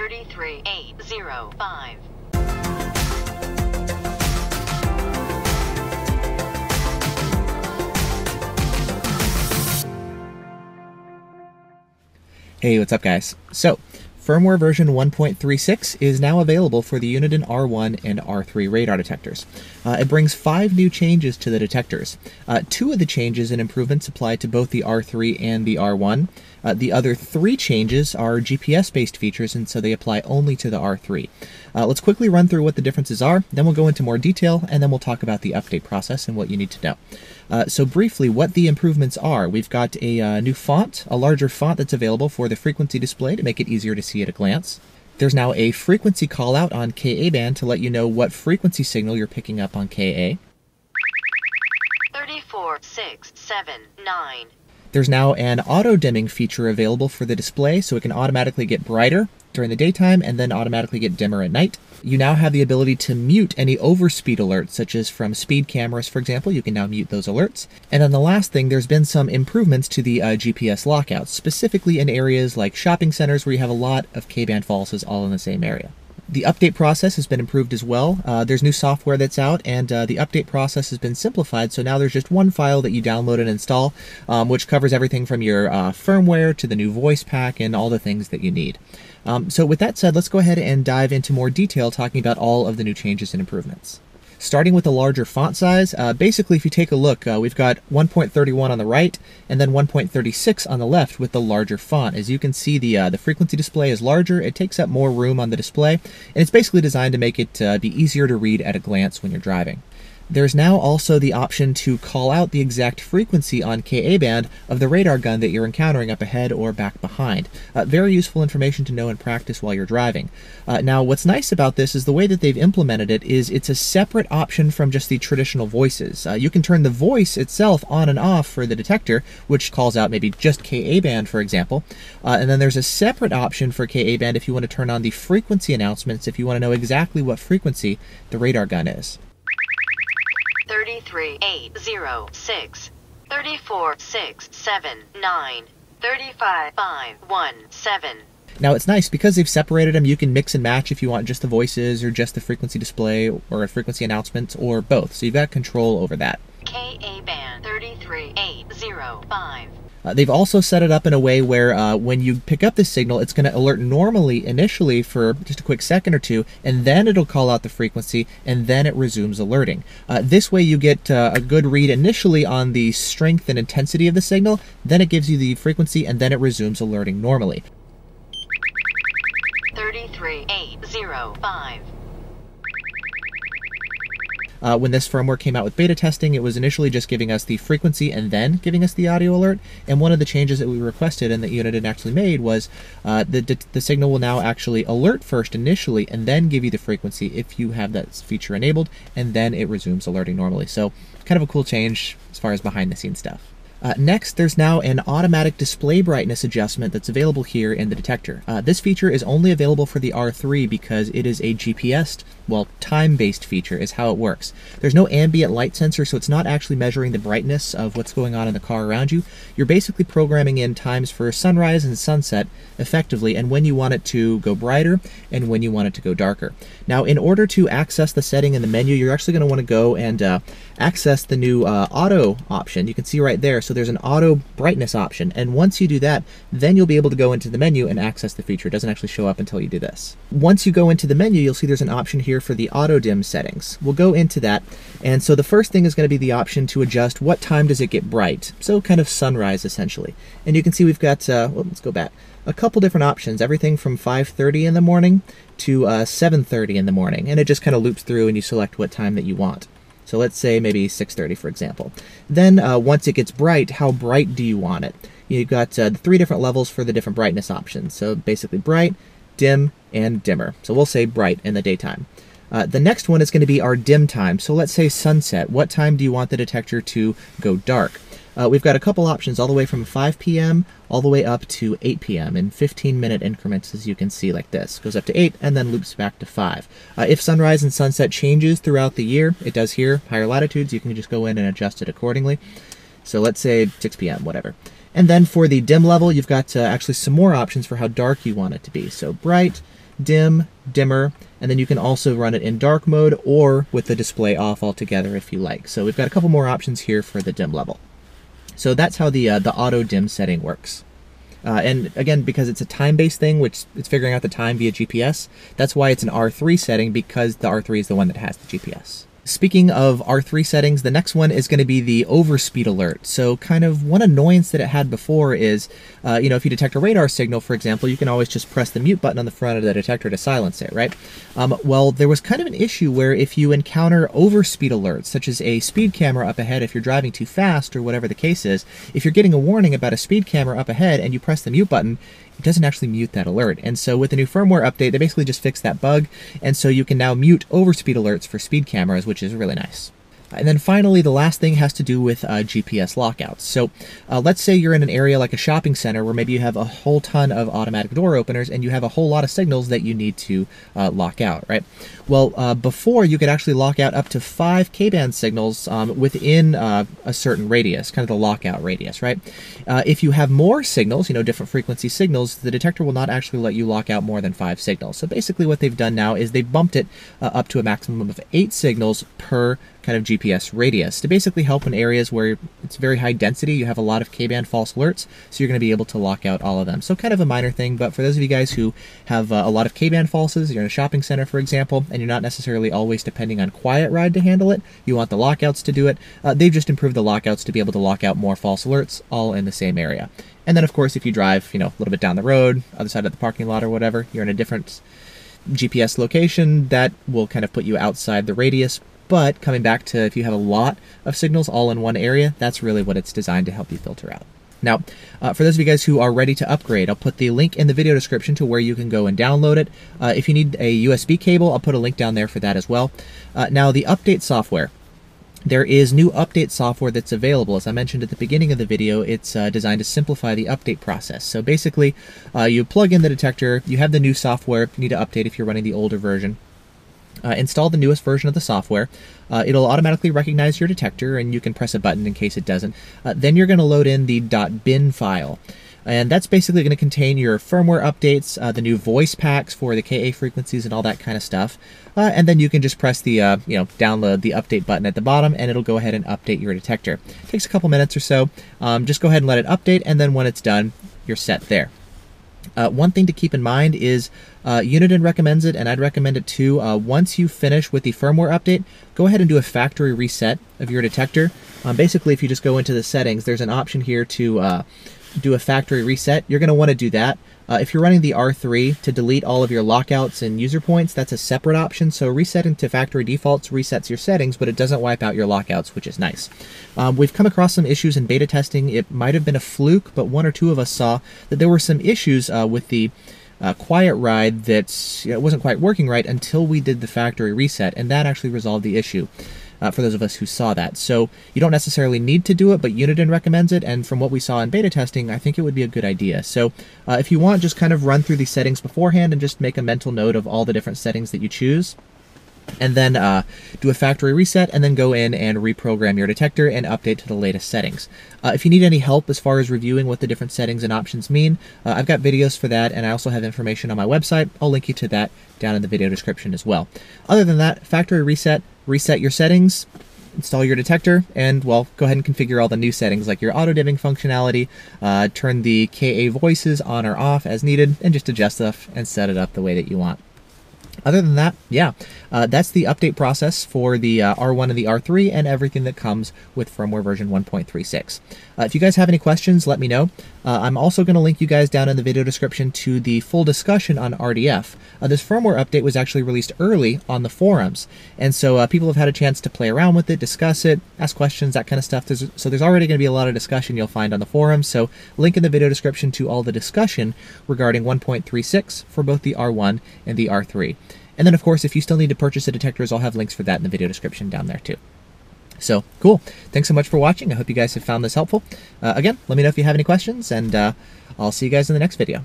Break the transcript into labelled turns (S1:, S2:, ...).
S1: 33805.
S2: Hey, what's up guys? So, firmware version 1.36 is now available for the Uniden R1 and R3 radar detectors. It brings 5 new changes to the detectors. 2 of the changes and improvements apply to both the R3 and the R1. The other 3 changes are GPS-based features, and so they apply only to the R3. Let's quickly run through what the differences are, then we'll go into more detail, and then we'll talk about the update process and what you need to know. So briefly, what the improvements are. We've got a new font, a larger font that's available for the frequency display to make it easier to see at a glance. There's now a frequency callout on Ka band to let you know what frequency signal you're picking up on Ka.
S1: 34679.
S2: There's now an auto-dimming feature available for the display, so it can automatically get brighter during the daytime and then automatically get dimmer at night. You now have the ability to mute any overspeed alerts, such as from speed cameras, for example. You can now mute those alerts. And then the last thing, there's been some improvements to the GPS lockouts, specifically in areas like shopping centers where you have a lot of K-band falses all in the same area. The update process has been improved as well. There's new software that's out, and the update process has been simplified, so now there's just one file that you download and install, which covers everything from your firmware to the new voice pack and all the things that you need. So with that said, let's go ahead and dive into more detail talking about all of the new changes and improvements. Starting with the larger font size, basically if you take a look, we've got 1.31 on the right and then 1.36 on the left with the larger font. As you can see, the frequency display is larger, it takes up more room on the display, and it's basically designed to make it be easier to read at a glance when you're driving. There's now also the option to call out the exact frequency on Ka band of the radar gun that you're encountering up ahead or back behind. Very useful information to know and practice while you're driving. Now, what's nice about this is the way that they've implemented it is it's a separate option from just the traditional voices. You can turn the voice itself on and off for the detector, which calls out maybe just Ka band, for example. And then there's a separate option for Ka band if you want to turn on the frequency announcements, if you want to know exactly what frequency the radar gun is.
S1: 33806, 34679, 35517.
S2: Now it's nice because they've separated them. You can mix and match if you want just the voices or just the frequency display or a frequency announcement or both. So you've got control over that.
S1: Ka band 33805.
S2: They've also set it up in a way where when you pick up this signal, it's going to alert normally initially for just a quick second or two, and then it'll call out the frequency, and then it resumes alerting. This way you get a good read initially on the strength and intensity of the signal, then it gives you the frequency, and then it resumes alerting normally.
S1: 33805.
S2: When this firmware came out with beta testing, it was initially just giving us the frequency and then giving us the audio alert. And one of the changes that we requested and that Uniden actually made was the signal will now actually alert first initially and then give you the frequency if you have that feature enabled, and then it resumes alerting normally. So kind of a cool change as far as behind the scenes stuff. Next, there's now an automatic display brightness adjustment that's available here in the detector. This feature is only available for the R3 because it is a GPS, well, time-based feature is how it works. There's no ambient light sensor, so it's not actually measuring the brightness of what's going on in the car around you. You're basically programming in times for sunrise and sunset effectively, and when you want it to go brighter and when you want it to go darker. Now, in order to access the setting in the menu, you're actually going to want to go and access the new auto option. You can see right there. So there's an auto brightness option, and once you do that, then you'll be able to go into the menu and access the feature. It doesn't actually show up until you do this. Once you go into the menu, you'll see there's an option here for the auto dim settings. We'll go into that, and so the first thing is going to be the option to adjust what time does it get bright, so kind of sunrise essentially. And you can see we've got, well, let's go back, a couple different options, everything from 5:30 in the morning to 7:30 in the morning, and it just kind of loops through and you select what time that you want. So let's say maybe 6:30, for example. Then once it gets bright, how bright do you want it? You've got 3 different levels for the different brightness options. So basically bright, dim, and dimmer. So we'll say bright in the daytime. The next one is going to be our dim time. So let's say sunset. What time do you want the detector to go dark? We've got a couple options all the way from 5 p.m. all the way up to 8 p.m. in 15-minute increments, as you can see, like this. Goes up to 8 and then loops back to 5. If sunrise and sunset changes throughout the year, it does here, higher latitudes, you can just go in and adjust it accordingly. So let's say 6 p.m., whatever. And then for the dim level, you've got actually some more options for how dark you want it to be. So bright, dim, dimmer, and then you can also run it in dark mode or with the display off altogether if you like. So we've got a couple more options here for the dim level. So that's how the auto dim setting works. And again, because it's a time-based thing, which it's figuring out the time via GPS, that's why it's an R3 setting, because the R3 is the one that has the GPS. Speaking of R3 settings, the next one is going to be the overspeed alert. So kind of one annoyance that it had before is, if you detect a radar signal, for example, you can always just press the mute button on the front of the detector to silence it, right? Well, there was kind of an issue where if you encounter overspeed alerts, such as a speed camera up ahead if you're driving too fast or whatever the case is, if you're getting a warning about a speed camera up ahead and you press the mute button, it doesn't actually mute that alert. And so with the new firmware update, they basically just fixed that bug, and so you can now mute overspeed alerts for speed cameras, which is really nice. And then finally, the last thing has to do with GPS lockouts. So let's say you're in an area like a shopping center where maybe you have a whole ton of automatic door openers and you have a whole lot of signals that you need to lock out, right? Well, before you could actually lock out up to 5 K-band signals within a certain radius, kind of the lockout radius, right? If you have more signals, different frequency signals, the detector will not actually let you lock out more than 5 signals. So basically what they've done now is they've bumped it up to a maximum of 8 signals per kind of GPS radius to basically help in areas where it's very high density, you have a lot of K-band false alerts, so you're going to be able to lock out all of them. So kind of a minor thing, but for those of you guys who have a lot of K-band falses, you're in a shopping center, for example, and you're not necessarily always depending on Quiet Ride to handle it, you want the lockouts to do it, they've just improved the lockouts to be able to lock out more false alerts all in the same area. And then of course if you drive, a little bit down the road, other side of the parking lot or whatever, you're in a different GPS location, that will kind of put you outside the radius. But coming back to if you have a lot of signals all in one area, that's really what it's designed to help you filter out. Now, for those of you guys who are ready to upgrade, I'll put the link in the video description to where you can go and download it. If you need a USB cable, I'll put a link down there for that as well. Now, the update software. There is new update software that's available. As I mentioned at the beginning of the video, it's designed to simplify the update process. So basically, you plug in the detector, you have the new software, you need to update if you're running the older version. Install the newest version of the software. It'll automatically recognize your detector, and you can press a button in case it doesn't. Then you're going to load in the .bin file. And that's basically going to contain your firmware updates, the new voice packs for the KA frequencies and all that kind of stuff. And then you can just press the, download the update button at the bottom, and it'll go ahead and update your detector. It takes a couple minutes or so. Just go ahead and let it update, and then when it's done, you're set there. One thing to keep in mind is Uniden recommends it, and I'd recommend it too. Once you finish with the firmware update, go ahead and do a factory reset of your detector. Basically, if you just go into the settings, there's an option here to do a factory reset. You're going to want to do that. If you're running the R3 to delete all of your lockouts and user points, that's a separate option. So resetting to factory defaults resets your settings, but it doesn't wipe out your lockouts, which is nice. We've come across some issues in beta testing. It might have been a fluke, but one or two of us saw that there were some issues with the Quiet Ride that wasn't quite working right until we did the factory reset, and that actually resolved the issue. For those of us who saw that. So you don't necessarily need to do it, but Uniden recommends it, and from what we saw in beta testing, I think it would be a good idea. So if you want, just kind of run through these settings beforehand and just make a mental note of all the different settings that you choose, and then do a factory reset, and then go in and reprogram your detector and update to the latest settings. If you need any help as far as reviewing what the different settings and options mean, I've got videos for that, and I also have information on my website. I'll link you to that down in the video description as well. Other than that, factory reset, reset your settings, install your detector, and, well, go ahead and configure all the new settings like your auto-dimming functionality, turn the KA voices on or off as needed, and just adjust stuff and set it up the way that you want. Other than that, yeah, that's the update process for the R1 and the R3 and everything that comes with firmware version 1.36. If you guys have any questions, let me know. I'm also going to link you guys down in the video description to the full discussion on RDF. This firmware update was actually released early on the forums, and so people have had a chance to play around with it, discuss it, ask questions, that kind of stuff. So there's already going to be a lot of discussion you'll find on the forums, so link in the video description to all the discussion regarding 1.36 for both the R1 and the R3. And then, of course, if you still need to purchase the detectors, I'll have links for that in the video description down there, too. So, cool. Thanks so much for watching. I hope you guys have found this helpful. Again, let me know if you have any questions, and I'll see you guys in the next video.